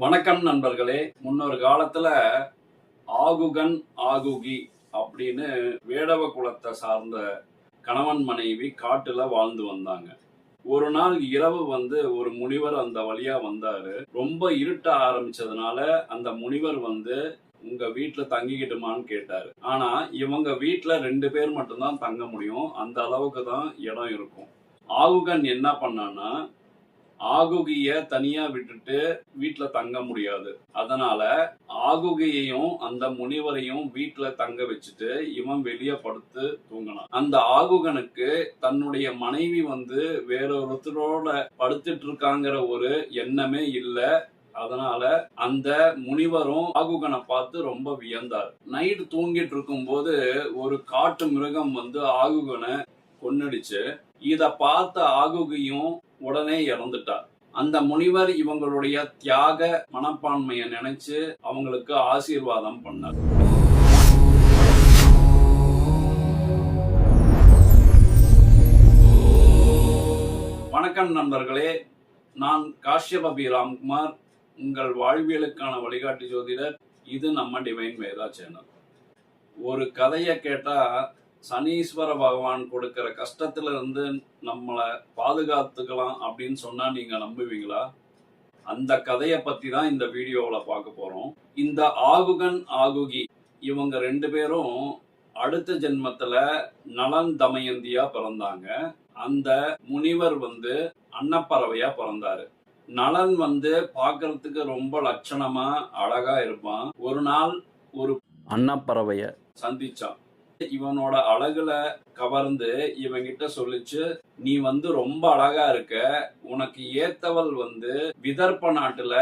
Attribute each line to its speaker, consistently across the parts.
Speaker 1: வணக்கம் நண்பர்களே. முன்னொரு காலத்துல ஆகுகன் ஆகுகி அப்படின்னு வேடவ குலத்தை சார்ந்த கணவன் மனைவி காட்டுல வாழ்ந்து வந்தாங்க. ஒரு நாள் இரவு ஒரு முனிவர் அந்த வழியா வந்தாரு. ரொம்ப இருட்ட ஆரம்பிச்சதுனால அந்த முனிவர் உங்க வீட்டுல தங்கிக்கிட்டுமான்னு கேட்டாரு. ஆனா இவங்க வீட்டுல 2 பேர் மட்டும்தான் தங்க முடியும். அந்த அளவுக்கு தான் இடம் இருக்கும். ஆகுகன் என்ன பண்ணான்னா, ஆகுகிய தனியா விட்டுட்டு வீட்டுல தங்க முடியாது. அதனால ஆகுகியையும் அந்த முனிவரையும் வீட்டுல தங்க வச்சுட்டு இவன் வெளியே படுத்து தூங்கினான். அந்த ஆகுகனுக்கு தன்னுடைய மனைவி வேறொருத்தரோட படுத்துட்டு இருக்காங்கிற ஒரு எண்ணமே இல்ல. அதனால அந்த முனிவரும் ஆகுகனை பார்த்து ரொம்ப வியந்தார். நைட்டு தூங்கிட்டு இருக்கும் போது ஒரு காட்டு மிருகம் ஆகுகனை கொன்னுடுச்சு. இத பார்த்த ஆகுகியும் உடனே இறந்துட்டார். அந்த முனிவர் இவங்களுடைய தியாக மனப்பான்மையை நினைச்சு அவங்களுக்கு ஆசீர்வாதம் பண்ணார். வணக்கம் நண்பர்களே, நான் காஷ்யப பி ராம்குமார், உங்கள் வாழ்வியலுக்கான வழிகாட்டி ஜோதிடர். இது நம்ம டிவைன் வேதா சேனல். ஒரு கதையை கேட்டா சனீஸ்வர பகவான் கொடுக்கிற கஷ்டத்துல இருந்து நம்மளை பாதுகாத்துக்கலாம் அப்படின்னு சொன்னா நீங்க நம்புவீங்களா? அந்த கதையை பத்தி தான் இந்த வீடியோல பார்க்க போறோம். இந்த ஆகுகன் ஆகுகி இவங்க 2 பேரும் அடுத்த ஜென்மத்துல நலன் தமயந்தியா பிறந்தாங்க. அந்த முனிவர் அன்னப்பறவையா பிறந்தாரு. நலன் பார்க்கறதுக்கு ரொம்ப லட்சணமா அழகா இருப்பான். ஒரு நாள் ஒரு அன்னப்பறவைய சந்திச்சான். இவனோட அழகுல கவர்ந்து இவங்கிட்ட சொல்லிச்சு, நீ ரொம்ப அழகா இருக்க, உனக்கு ஏத்தவள் விதர்ப்ப நாட்டுல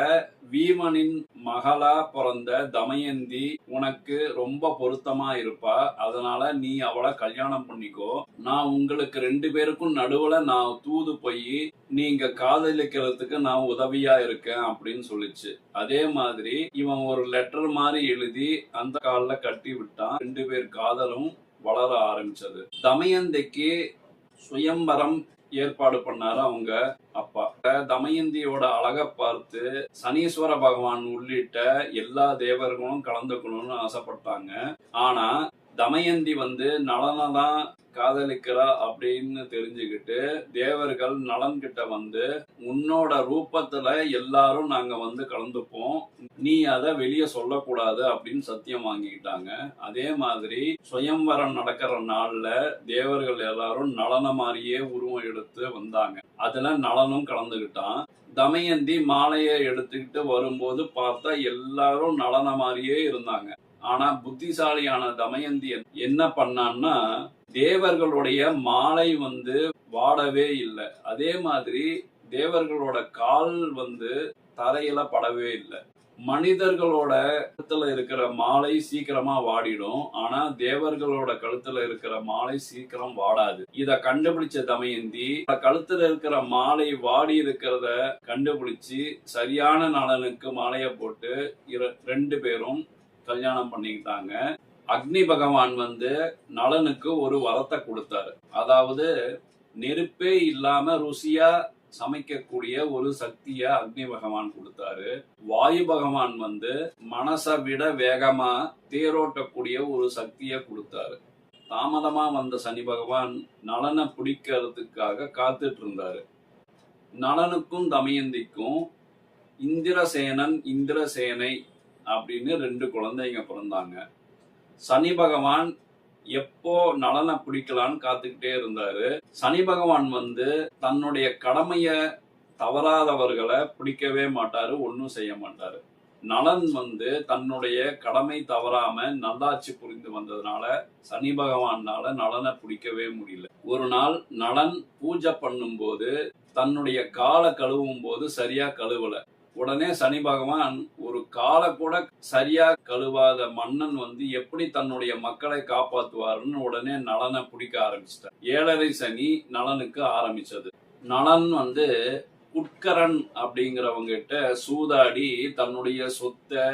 Speaker 1: வீமனின் மகளா பிறந்த தமயந்தி உனக்கு ரொம்ப பொருத்தமா இருப்பா. அதனால நீ அவளை கல்யாணம் பண்ணிக்கோ. நான் உங்களுக்கு 2 பேருக்கும் நடுவுல நான் தூது போய் நீங்க காதலிக்கிறதுக்கு நான் உதவியா இருக்கேன் அப்படின்னு சொல்லிச்சு. அதே மாதிரி இவன் ஒரு லெட்டர் மாதிரி எழுதி அந்த கால்ல கட்டி விட்டான். 2 பேர் காதலும் வளர ஆரம்பிச்சது. தமயந்திக்கு சுயம்பரம் ஏற்பாடு பண்ணாரு அவங்க அப்பா. தமயந்தியோட அழகை பார்த்து சனீஸ்வர பகவான் உள்ளிட்ட எல்லா தேவர்களும் கலந்துக்கணும்னு ஆசைப்பட்டாங்க. ஆனா தமயந்தி நலனதான் காதலிக்கிறா அப்படின்னு தெரிஞ்சுக்கிட்டு தேவர்கள் நலன் கிட்ட உன்னோட ரூபத்துல எல்லாரும் நாங்க கலந்துப்போம், நீ அதை வெளியே சொல்லக்கூடாது அப்படின்னு சத்தியம் வாங்கிக்கிட்டாங்க. அதே மாதிரி சுயம்வரம் நடக்கிற நாள்ல தேவர்கள் எல்லாரும் நலன மாதிரியே உருவம் எடுத்து வந்தாங்க. அதுல நலனும் கலந்துகிட்டான். தமயந்தி மாலையை எடுத்துக்கிட்டு வரும்போது பார்த்தா எல்லாரும் நலன மாதிரியே இருந்தாங்க. ஆனா புத்திசாலியான தமயந்தி என்ன பண்ணான்னா, தேவர்களுடைய மாலை வாடவே இல்லை. அதே மாதிரி தேவர்களோட கால் தரையில படவே இல்லை. மனிதர்களோட கழுத்துல இருக்கிற மாலை சீக்கிரமா வாடிடும், ஆனா தேவர்களோட கழுத்துல இருக்கிற மாலை சீக்கிரம் வாடாது. இத கண்டுபிடிச்ச தமயந்தி கழுத்துல இருக்கிற மாலை வாடி இருக்கிறத கண்டுபிடிச்சு சரியான நலனுக்கு மாலைய போட்டு 2 பேரும் கல்யாணம் பண்ணிக்கிட்டாங்க. அக்னி பகவான் நலனுக்கு ஒரு வரத்தை கொடுத்தாரு. அதாவது நெருப்பே இல்லாம ருசியா சமைக்கக்கூடிய ஒரு சக்திய அக்னி பகவான் கொடுத்தாரு. வாயு பகவான் மனசை விட வேகமா தேரோட்டக்கூடிய ஒரு சக்திய கொடுத்தாரு. தாமதமா வந்த சனி பகவான் நலனை பிடிக்கிறதுக்காக காத்துட்டு இருந்தாரு. நலனுக்கும் தமயந்திக்கும் இந்திரசேனன் இந்திரசேனை அப்படின்னு 2 குழந்தைங்க பிறந்தாங்க. சனி பகவான் எப்போ நலனை பிடிக்கலான்னு காத்துக்கிட்டே இருந்தாரு. சனி பகவான் தன்னுடைய கடமைய தவறாதவர்களை பிடிக்கவே மாட்டாரு, ஒன்னும் செய்ய மாட்டாரு. நலன் தன்னுடைய கடமை தவறாம நல்லாட்சி புரிந்து வந்ததுனால சனி பகவானால நலனை பிடிக்கவே முடியல. ஒரு நாள் நலன் பூஜை பண்ணும் போது தன்னுடைய காலை கழுவும் போது சரியா கழுவல. உடனே சனி பகவான் ஒரு காலை கூட சரியா கழுவாத மன்னன் எப்படி தன்னுடைய மக்களை காப்பாத்துவாருன்னு உடனே நலனை பிடிக்க ஆரம்பிச்சிட்டார். 7.5 சனி நலனுக்கு ஆரம்பிச்சது. நலன் உட்கரன் அப்படிங்கிறவங்க கிட்ட சூதாடி தன்னுடைய சொத்தை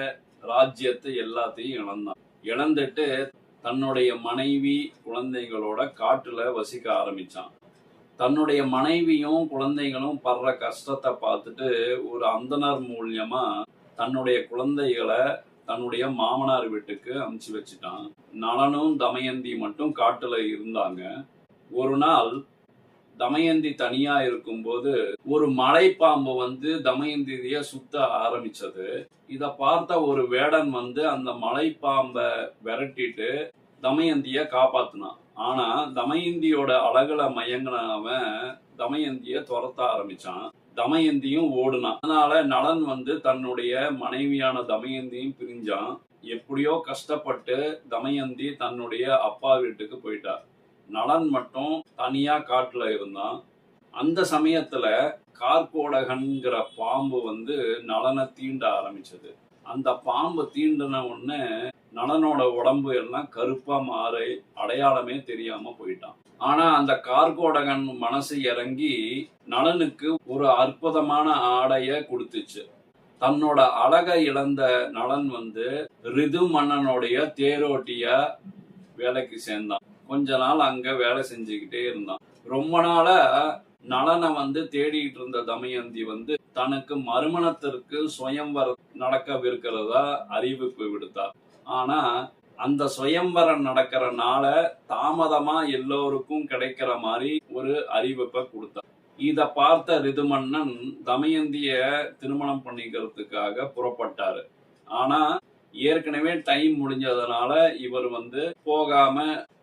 Speaker 1: ராஜ்யத்தை எல்லாத்தையும் இழந்தான். இழந்துட்டு தன்னுடைய மனைவி குழந்தைகளோட காட்டுல வசிக்க ஆரம்பிச்சான். தன்னுடைய மனைவியும் குழந்தைகளும் படுற கஷ்டத்தை பார்த்துட்டு ஒரு அந்தனர் மூலியமா தன்னுடைய குழந்தைகளை தன்னுடைய மாமனார் வீட்டுக்கு அனுப்பிச்சு வச்சுட்டான். நலனும் தமயந்தி மட்டும் காட்டுல இருந்தாங்க. ஒரு நாள் தமயந்தி தனியா இருக்கும்போது ஒரு மலைப்பாம்பு வந்து தமயந்திய சுத்த ஆரம்பிச்சது. இத பார்த்த ஒரு வேடன் வந்து அந்த மலைப்பாம்பை விரட்டிட்டு தமயந்திய காப்பாத்தினான். ஆனா தமயந்தியோட அழகுல மயங்கின அவன் தமயந்திய துரத்த ஆரம்பிச்சான். தமயந்தியும் ஓடுனான். அதனால நலன் வந்து தன்னுடைய மனைவியான தமயந்தியும் பிரிஞ்சான். எப்படியோ கஷ்டப்பட்டு தமயந்தி தன்னுடைய அப்பா வீட்டுக்கு போயிட்டார். நலன் மட்டும் தனியா காட்டுல இருந்தான். அந்த சமயத்துல கார்கோடகன்கிற பாம்பு வந்து நலனை தீண்ட ஆரம்பிச்சது. அந்த பாம்பு தீண்டின உடனே நலனோட உடம்பு எல்லாம் கருப்பா மாறி அடையாளமே தெரியாம போயிட்டான். ஆனா அந்த கார்கோடகன் மனசு இறங்கி நலனுக்கு ஒரு அற்புதமான ஆடைய கொடுத்துச்சு. தன்னோட அழகை இழந்த நலன் வந்து ரிது மன்னனுடைய தேரோட்டியா வேலைக்கு சேர்ந்தான். கொஞ்ச நாள் அங்க வேலை செஞ்சுக்கிட்டே இருந்தான். ரொம்ப நாளா நலனை வந்து தேடிட்டு இருந்த தமயந்தி வந்து தனக்கு மறுமணத்திற்கு சுயம்வரம் நடக்கவிருக்கிறதா அறிவிப்பு விடுத்தார். ஆனா அந்த சுயம்வரம் நடக்கிற நாள தாமதமா எல்லோருக்கும் கிடைக்கிற மாதிரி ஒரு அறிவிப்பை கொடுத்தார். இத பார்த்த ரிதுமன்னன் தமயந்திய திருமணம் பண்ணிக்கிறதுக்காக புறப்பட்டாரு. ஆனா ஏற்கனவே டைம் முடிஞ்சதுனால இவர் வந்து போகாம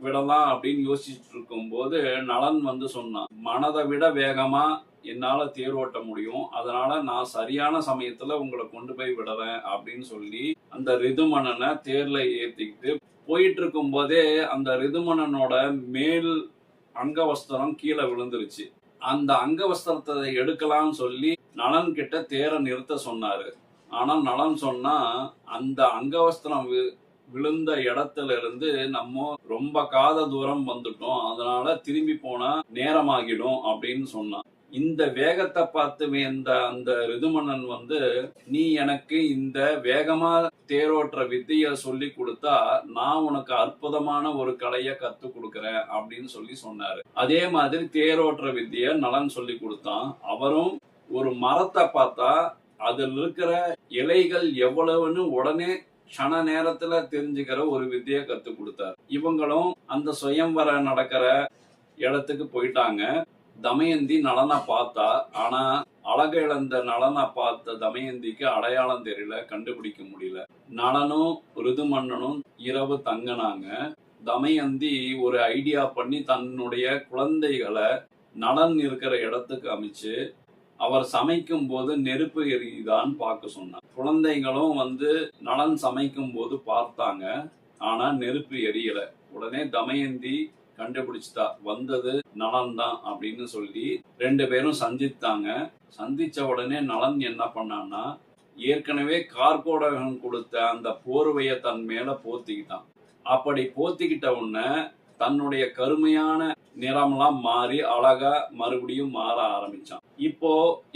Speaker 1: விடலாம் அப்படின்னு யோசிச்சுட்டு இருக்கும் போது நலன் வந்து சொன்னான், மனதை விட வேகமா என்னால தேர் ஓட்ட முடியும், அதனால நான் சரியான சமயத்துல உங்களை கொண்டு போய் விடுறேன் அப்படின்னு சொல்லி அந்த ரிதுமன்னனை தேர்ல ஏத்திக்கிட்டு போயிட்டு இருக்கும் போதே அந்த ரிதுமன்னனோட மேல் அங்கவஸ்திரம் கீழே விழுந்துருச்சு. அந்த அங்கவஸ்திரத்தை எடுக்கலாம்னு சொல்லி நலன் கிட்ட தேரை நிறுத்த சொன்னாரு. ஆனா நலன் சொன்னா, அந்த அங்கவஸ்திரம் விழுந்த இடத்துல இருந்து நம்ம ரொம்ப காத தூரம் வந்துட்டோம், அதனால திரும்பி போனா நேரமாகிடும் அப்படின்னு சொன்னான். இந்த வேகத்தை பார்த்து வேந்த அந்த ரிதுமன்னன் வந்து, நீ எனக்கு இந்த வேகமா தேரோட்டுற வித்தைய சொல்லி கொடுத்தா நான் உனக்கு அற்புதமான ஒரு கலைய கத்து கொடுக்கறேன் அப்படின்னு சொல்லி சொன்னாரு. அதே மாதிரி தேரோட்டுற வித்தைய நலன் சொல்லி கொடுத்தான். அவரும் ஒரு மரத்தை பார்த்தா அதுல இருக்கிற இலைகள் எவ்வளவுன்னு உடனே க்ஷண நேரத்துல தெரிஞ்சுக்கிற ஒரு வித்தைய கத்து கொடுத்தார். இவங்களும் அந்த சுயம்வர நடக்கிற இடத்துக்கு போயிட்டாங்க. தமயந்தி நலனை பார்த்தா, ஆனா அழகு இழந்த நலனை பார்த்த தமயந்திக்கு அடையாளம் தெரியல, கண்டுபிடிக்க முடியல. நலனும் ரிதுமன்னனும் இரவு தங்கினாங்க. தமயந்தி ஒரு ஐடியா பண்ணி தன்னுடைய குழந்தைகளை நலன் இருக்கிற இடத்துக்கு அமைச்சு அவர் சமைக்கும் போது நெருப்பு எரியுதான்னு பார்க்க சொன்னார். குழந்தைகளும் வந்து நலன் சமைக்கும் போது பார்த்தாங்க, ஆனா நெருப்பு எரியல. உடனே தமயந்தி கண்டுபிடிச்சிட்டா, வந்தது நலன் தான் அப்படின்னு சொல்லி 2 பேரும் சந்தித்தாங்க. சந்திச்ச உடனே நலன் என்ன பண்ணான்னா, ஏற்கனவே கார்கோடகன் கொடுத்த அந்த போர்வைய தன் மேல போத்திக்கிட்டான். அப்படி போத்திக்கிட்ட உடனே தன்னுடைய கருமையான நிறம்லாம் மாறி அழகா மறுபடியும் மாற ஆரம்பிச்சான். இப்போ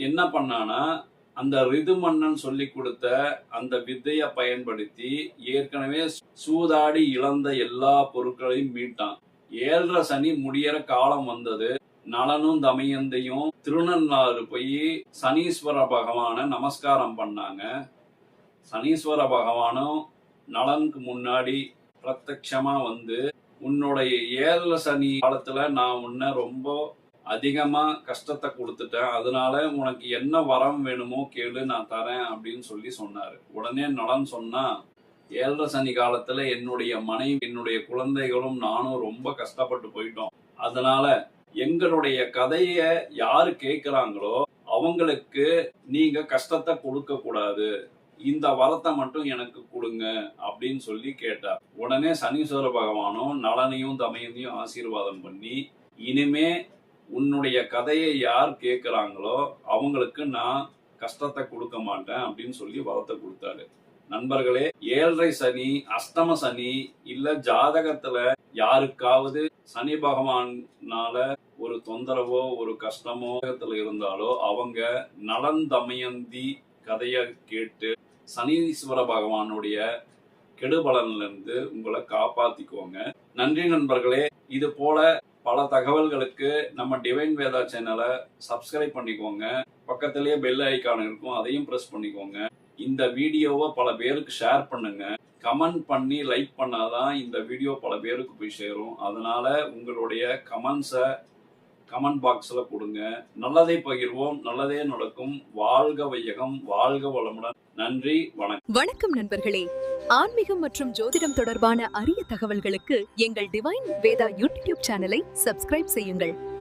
Speaker 1: என்ன பண்ணானா, அந்த ரிதுமன்னன் சொல்லி கொடுத்த அந்த வித்தைய பயன்படுத்தி ஏற்கனவே சூதாடி இழந்த எல்லா பொருட்களையும் மீட்டான். 7.5 சனி முடியற காலம் வந்தது. நலனும் தமயந்தையும் திருநள்ளாறு போய் சனீஸ்வர பகவான நமஸ்காரம் பண்ணாங்க. சனீஸ்வர பகவானும் நலனுக்கு முன்னாடி பிரத்யட்சமா வந்து, உன்னுடைய 7 சனி காலத்துல நான் உன்னை ரொம்ப அதிகமா கஷ்டத்தை கொடுத்துட்டேன், அதனால உனக்கு என்ன வரம் வேணுமோ கேளு, நான் தரேன் அப்படின்னு சொல்லி சொன்னாரு. உடனே நலன் சொன்னா, 7 சனி காலத்துல என்னுடைய மனைவி என்னுடைய குழந்தைகளும் நானும் ரொம்ப கஷ்டப்பட்டு போயிட்டோம், அதனால எங்களுடைய கதைய யாரு கேட்கிறாங்களோ அவங்களுக்கு நீங்க கஷ்டத்தை கொடுக்க கூடாது, இந்த வரத்தை மட்டும் எனக்கு கொடுங்க அப்படின்னு சொல்லி கேட்டார். உடனே சனீஸ்வர பகவானும் நலனையும் தமயந்தியும் ஆசீர்வாதம் பண்ணி, இனிமே உன்னுடைய கதையை யார் கேட்கிறாங்களோ அவங்களுக்கு நான் கஷ்டத்தை கொடுக்க மாட்டேன் அப்படின்னு சொல்லி வரத்தை கொடுத்தாரு. நண்பர்களே, 7.5 சனி, அஷ்டம சனி இல்ல ஜாதகத்துல யாருக்காவது சனி பகவானால ஒரு தொந்தரவோ ஒரு கஷ்டமோ இருந்தாலோ அவங்க நலன் தமயந்தி கதைய கேட்டு சனீஸ்வர பகவானுடைய கெடுபலன்ல இருந்து உங்களை காப்பாத்திக்கோங்க. நன்றி நண்பர்களே. இது போல பல தகவல்களுக்கு நம்ம டிவைன் வேதா சேனலை சப்ஸ்கிரைப் பண்ணிக்கோங்க. பக்கத்திலேயே பெல் ஐக்கான் இருக்கும், அதையும் பிரஸ் பண்ணிக்கோங்க. இந்த வீடியோவை பல பேருக்கு ஷேர் பண்ணுங்க. கமெண்ட் பண்ணி லைக் பண்ணாதான் இந்த வீடியோ பல பேருக்கு போய் சேரும். அதனால உங்களுடைய கமெண்ட்ஸை கமெண்ட் பாக்ஸ்ல கொடுங்க. நல்லதை பகிர்வோம், நல்லதே நடக்கும். வாழ்க வையகம், வாழ்க வளமுடன். நன்றி, வணக்கம்.
Speaker 2: வணக்கம் நண்பர்களே. ஆன்மீகம் மற்றும் ஜோதிடம் தொடர்பான அரிய தகவல்களுக்கு எங்கள் டிவைன் வேதா யூடியூப் சேனலை சப்ஸ்கிரைப் செய்யுங்கள்.